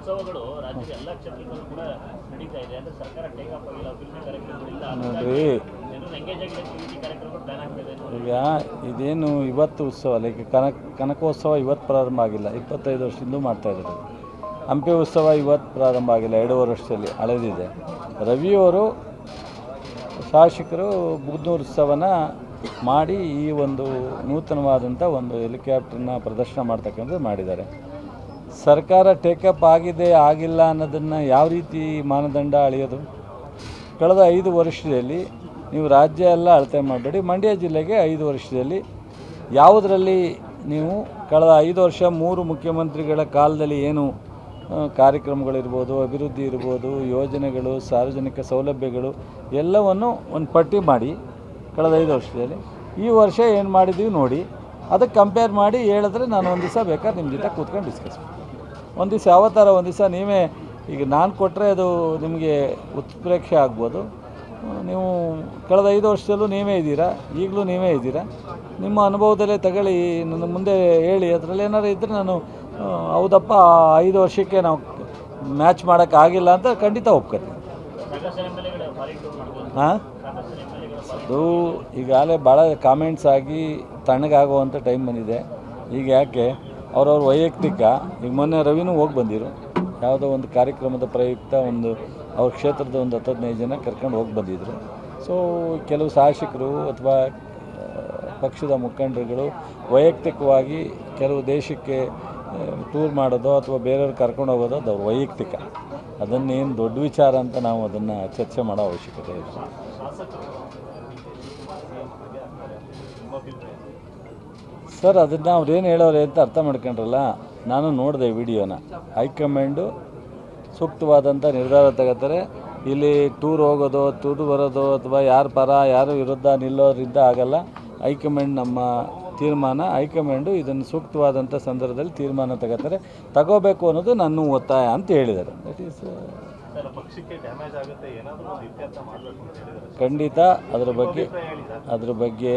ಉತ್ಸವಗಳು ರಾಜ್ಯದ ಎಲ್ಲ ಕ್ಷೇತ್ರದಲ್ಲೂ ಕೂಡ ನಡೀತಾ ಇದೆ ಅಂದ್ರೆ ಸರ್ಕಾರ ಟೇಕ್ ಆಫ್ ಆಗಿಲ್ಲ, ಅಭಿವೃದ್ಧಿ ಕಾರ್ಯಕ್ರಮಗಳಿಲ್ಲ, ನೋಡ್ರಿ ಜನರು ಎಂಗೇಜ್ ಆಗಿದೆ, ಅಭಿವೃದ್ಧಿ ಕಾರ್ಯಕ್ರಮಗಳು ಪ್ಲಾನ್ ಆಗ್ತಿದೆ. ಈಗ ಇದೇನು ಇವತ್ತು ಉತ್ಸವ ಲೈಕ್ ಕನಕೋತ್ಸವ ಇವತ್ತು ಪ್ರಾರಂಭ ಆಗಿಲ್ಲ, 25 ವರ್ಷದಿಂದ ಮಾಡ್ತಾಯಿದ್ದಾರೆ. ಹಂಪಿ ಉತ್ಸವ ಇವತ್ತು ಪ್ರಾರಂಭ ಆಗಿಲ್ಲ, 2.5 ವರ್ಷದಲ್ಲಿ ಹಳೆದಿದೆ. ರವಿಯವರು ಶಾಸಕರು ಬುದ್ಧೂರು ಉತ್ಸವನ ಮಾಡಿ ಈ ಒಂದು ನೂತನವಾದಂಥ ಒಂದು ಹೆಲಿಕಾಪ್ಟರ್ನ ಪ್ರದರ್ಶನ ಮಾಡ್ತಕ್ಕಂಥದ್ದು ಮಾಡಿದ್ದಾರೆ. ಸರ್ಕಾರ ಟೇಕಪ್ ಆಗಿದೆ ಆಗಿಲ್ಲ ಅನ್ನೋದನ್ನು ಯಾವ ರೀತಿ ಮಾನದಂಡ ಅಳೆಯೋದು? ಕಳೆದ 5 ವರ್ಷದಲ್ಲಿ ನೀವು ರಾಜ್ಯ ಎಲ್ಲ ಅಳತೆ ಮಾಡಬೇಡಿ, ಮಂಡ್ಯ ಜಿಲ್ಲೆಗೆ 5 ವರ್ಷದಲ್ಲಿ ಯಾವುದರಲ್ಲಿ ನೀವು ಕಳೆದ 5 ವರ್ಷ 3 ಮುಖ್ಯಮಂತ್ರಿಗಳ ಕಾಲದಲ್ಲಿ ಏನು ಕಾರ್ಯಕ್ರಮಗಳಿರ್ಬೋದು, ಅಭಿವೃದ್ಧಿ ಇರ್ಬೋದು, ಯೋಜನೆಗಳು, ಸಾರ್ವಜನಿಕ ಸೌಲಭ್ಯಗಳು ಎಲ್ಲವನ್ನು ಒಂದು ಪಟ್ಟಿ ಮಾಡಿ ಕಳೆದ 5 ವರ್ಷದಲ್ಲಿ ಈ ವರ್ಷ ಏನು ಮಾಡಿದ್ದೀವಿ ನೋಡಿ, ಅದಕ್ಕೆ ಕಂಪೇರ್ ಮಾಡಿ ಹೇಳಿದ್ರೆ ನಾನು ಒಂದು ದಿವಸ ಬೇಕಾದ್ರೆ ನಿಮ್ಮ ಜೊತೆ ಕೂತ್ಕೊಂಡು ಡಿಸ್ಕಸ್ ಮಾಡಿ ಒಂದು ದಿವಸ ಯಾವ ಥರ ಒಂದು ದಿವಸ ನೀವೇ ಈಗ ನಾನು ಕೊಟ್ಟರೆ ಅದು ನಿಮಗೆ ಉತ್ಪ್ರೇಕ್ಷೆ ಆಗ್ಬೋದು. ನೀವು ಕಳೆದ 5 ವರ್ಷದಲ್ಲೂ ನೀವೇ ಇದ್ದೀರಾ, ಈಗಲೂ ನೀವೇ ಇದ್ದೀರಾ, ನಿಮ್ಮ ಅನುಭವದಲ್ಲೇ ತಗೊಳ್ಳಿ, ನನ್ನ ಮುಂದೆ ಹೇಳಿ. ಅದರಲ್ಲಿ ಏನಾರು ಇದ್ದರೆ ನಾನು ಹೌದಪ್ಪ 5 ವರ್ಷಕ್ಕೆ ನಾವು ಮ್ಯಾಚ್ ಮಾಡೋಕ್ಕಾಗಿಲ್ಲ ಅಂತ ಖಂಡಿತ ಒಪ್ಕೊತೀನಿ. ಹಾಂ, ಅದು ಈಗಾಗಲೇ ಭಾಳ ಕಾಮೆಂಟ್ಸ್ ಆಗಿ ತಣ್ಣಗಾಗುವಂಥ ಟೈಮ್ ಬಂದಿದೆ. ಈಗ ಯಾಕೆ ಅವ್ರವ್ರ ವೈಯಕ್ತಿಕ, ಈಗ ಮೊನ್ನೆ ರವಿನೂ ಹೋಗಿ ಬಂದಿರು, ಯಾವುದೋ ಒಂದು ಕಾರ್ಯಕ್ರಮದ ಪ್ರಯುಕ್ತ ಒಂದು ಅವ್ರ ಕ್ಷೇತ್ರದ ಒಂದು 10-15 ಜನ ಕರ್ಕೊಂಡು ಹೋಗಿ ಬಂದಿದ್ದರು. ಸೊ ಕೆಲವು ಶಾಸಕರು ಅಥವಾ ಪಕ್ಷದ ಮುಖಂಡರುಗಳು ವೈಯಕ್ತಿಕವಾಗಿ ಕೆಲವು ದೇಶಕ್ಕೆ ಟೂರ್ ಮಾಡೋದು ಅಥವಾ ಬೇರೆಯವ್ರು ಕರ್ಕೊಂಡು ಹೋಗೋದು ಅದು ಅವ್ರ ವೈಯಕ್ತಿಕ, ಅದನ್ನೇನು ದೊಡ್ಡ ವಿಚಾರ ಅಂತ ನಾವು ಅದನ್ನು ಚರ್ಚೆ ಮಾಡೋ ಅವಶ್ಯಕತೆ ಇಲ್ಲ. ಸರ್, ಅದನ್ನು ಅವ್ರೇನು ಹೇಳೋರೆ ಅಂತ ಅರ್ಥ ಮಾಡ್ಕೊಂಡ್ರಲ್ಲ. ನಾನು ನೋಡಿದೆ ವಿಡಿಯೋನ. ಹೈಕಮಾಂಡು ಸೂಕ್ತವಾದಂಥ ನಿರ್ಧಾರ ತಗೋತಾರೆ. ಇಲ್ಲಿ ಟೂರ್ ಹೋಗೋದು, ಟೂರ್ ಬರೋದು ಅಥವಾ ಯಾರ ಪರ ಯಾರು ವಿರುದ್ಧ ನಿಲ್ಲೋದ್ರಿಂದ ಆಗಲ್ಲ. ಹೈಕಮಾಂಡ್ ನಮ್ಮ ತೀರ್ಮಾನ, ಹೈಕಮಾಂಡು ಇದನ್ನು ಸೂಕ್ತವಾದಂಥ ಸಂದರ್ಭದಲ್ಲಿ ತೀರ್ಮಾನ ತಗೋಬೇಕು ಅನ್ನೋದು ನನ್ನ ಒತ್ತಾಯ ಅಂತ ಹೇಳಿದ್ದಾರೆ. ದಟ್ ಈಸ್ ಖಂಡಿತ ಅದ್ರ ಬಗ್ಗೆ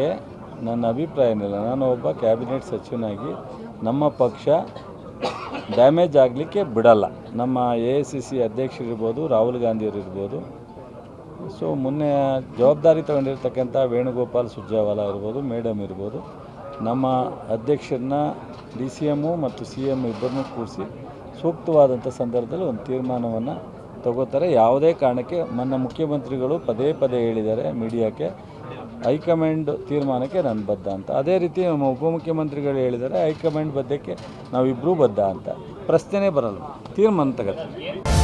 ನನ್ನ ಅಭಿಪ್ರಾಯ ಏನಿಲ್ಲ. ನಾನು ಒಬ್ಬ ಕ್ಯಾಬಿನೆಟ್ ಸಚಿವನಾಗಿ ನಮ್ಮ ಪಕ್ಷ ಡ್ಯಾಮೇಜ್ ಆಗಲಿಕ್ಕೆ ಬಿಡಲ್ಲ. ನಮ್ಮ AICC ಅಧ್ಯಕ್ಷರಿರ್ಬೋದು, ರಾಹುಲ್ ಗಾಂಧಿಯವರು ಇರ್ಬೋದು, ಸೊ ಮೊನ್ನೆ ಜವಾಬ್ದಾರಿ ತಗೊಂಡಿರ್ತಕ್ಕಂಥ ವೇಣುಗೋಪಾಲ್ ಸುರ್ಜೇವಾಲಾ ಇರ್ಬೋದು, ಮೇಡಮ್ ಇರ್ಬೋದು, ನಮ್ಮ ಅಧ್ಯಕ್ಷರನ್ನ DCM ಮತ್ತು CM ಇಬ್ಬರನ್ನೂ ಕೂರಿಸಿ ಸೂಕ್ತವಾದಂಥ ಸಂದರ್ಭದಲ್ಲಿ ಒಂದು ತೀರ್ಮಾನವನ್ನು ತಗೋತಾರೆ. ಯಾವುದೇ ಕಾರಣಕ್ಕೆ ನನ್ನ ಮುಖ್ಯಮಂತ್ರಿಗಳು ಪದೇ ಪದೇ ಹೇಳಿದ್ದಾರೆ ಮೀಡಿಯಾಕ್ಕೆ, ಹೈಕಮಾಂಡ್ ತೀರ್ಮಾನಕ್ಕೆ ನಾನು ಬದ್ಧ ಅಂತ. ಅದೇ ರೀತಿ ನಮ್ಮ ಉಪಮುಖ್ಯಮಂತ್ರಿಗಳು ಹೇಳಿದ್ದಾರೆ ಹೈಕಮಾಂಡ್ ಬದ್ಧಕ್ಕೆ ನಾವಿಬ್ಬರೂ ಬದ್ಧ ಅಂತ. ಪ್ರಶ್ನೆನೇ ಬರಲ್ಲ, ತೀರ್ಮಾನ ತಗೋತಾರೆ.